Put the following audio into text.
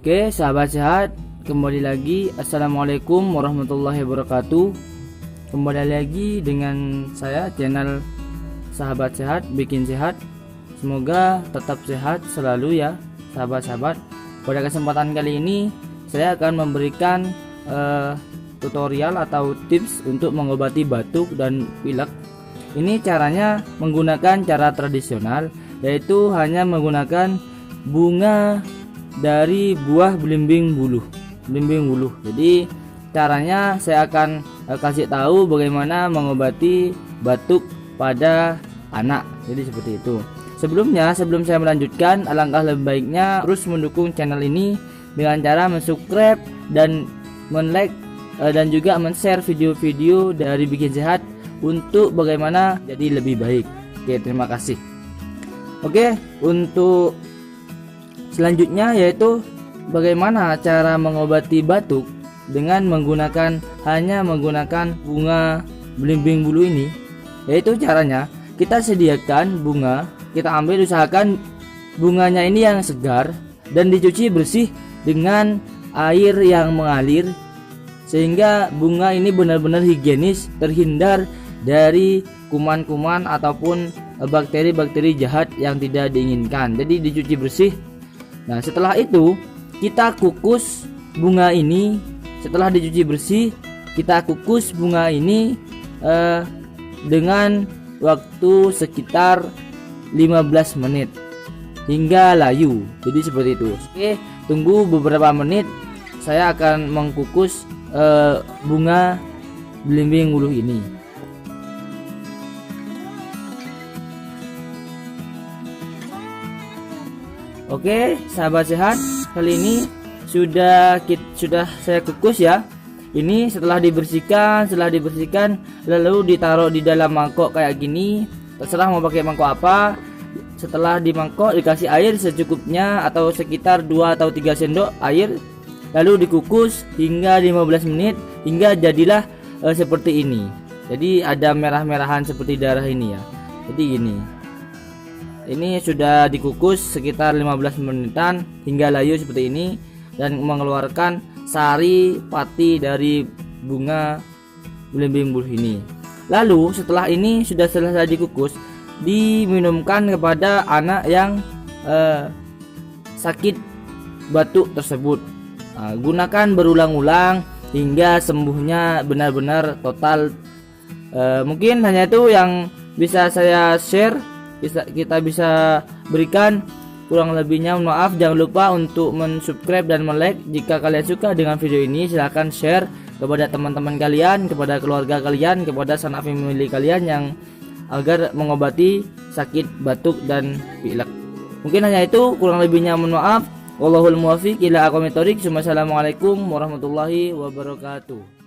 Oke, sahabat sehat, kembali lagi. Assalamualaikum warahmatullahi wabarakatuh. Kembali lagi dengan saya, channel Sahabat Sehat Bikin Sehat. Semoga tetap sehat selalu ya, sahabat-sahabat. Pada kesempatan kali ini saya akan memberikan tutorial atau tips untuk mengobati batuk dan pilek. Ini caranya menggunakan cara tradisional, yaitu hanya menggunakan bunga dari buah belimbing buluh. Jadi caranya saya akan kasih tahu bagaimana mengobati batuk pada anak. Jadi seperti itu. Sebelum saya melanjutkan, alangkah lebih baiknya terus mendukung channel ini dengan cara subscribe dan like dan juga share video-video dari Bikin Sehat untuk bagaimana jadi lebih baik. Oke, terima kasih. Oke, untuk selanjutnya yaitu bagaimana cara mengobati batuk dengan hanya menggunakan bunga belimbing bulu ini. Yaitu caranya kita sediakan bunga, kita ambil, usahakan bunganya ini yang segar dan dicuci bersih dengan air yang mengalir sehingga bunga ini benar-benar higienis, terhindar dari kuman-kuman ataupun bakteri-bakteri jahat yang tidak diinginkan. Jadi dicuci bersih. Nah, setelah itu kita kukus bunga ini. Setelah dicuci bersih, kita kukus bunga ini dengan waktu sekitar 15 menit hingga layu. Jadi seperti itu. Oke, tunggu beberapa menit. Saya akan mengkukus bunga belimbing bulu ini. Oke, sahabat sehat, kali ini sudah saya kukus ya. Ini setelah dibersihkan lalu ditaruh di dalam mangkok kayak gini. Terserah mau pakai mangkok apa. Setelah di mangkok dikasih air secukupnya atau sekitar 2 atau 3 sendok air. Lalu dikukus hingga 15 menit hingga jadilah seperti ini. Jadi ada merah-merahan seperti darah ini ya. Jadi gini. Ini sudah dikukus sekitar 15 menitan hingga layu seperti ini dan mengeluarkan sari pati dari bunga belimbing buluh ini. Lalu setelah ini sudah selesai dikukus, diminumkan kepada anak yang sakit batuk tersebut. Gunakan berulang-ulang hingga sembuhnya benar-benar total. Mungkin hanya itu yang bisa saya share. Kita bisa berikan. Kurang lebihnya mohon maaf. Jangan lupa untuk subscribe dan like. Jika kalian suka dengan video ini, silahkan share kepada teman-teman kalian, kepada keluarga kalian, kepada sanak family kalian yang agar mengobati sakit batuk dan pilek. Mungkin hanya itu, kurang lebihnya mohon maaf. Wallahul muwaffiq ila aqwamit thoriq. Wassalamualaikum warahmatullahi wabarakatuh.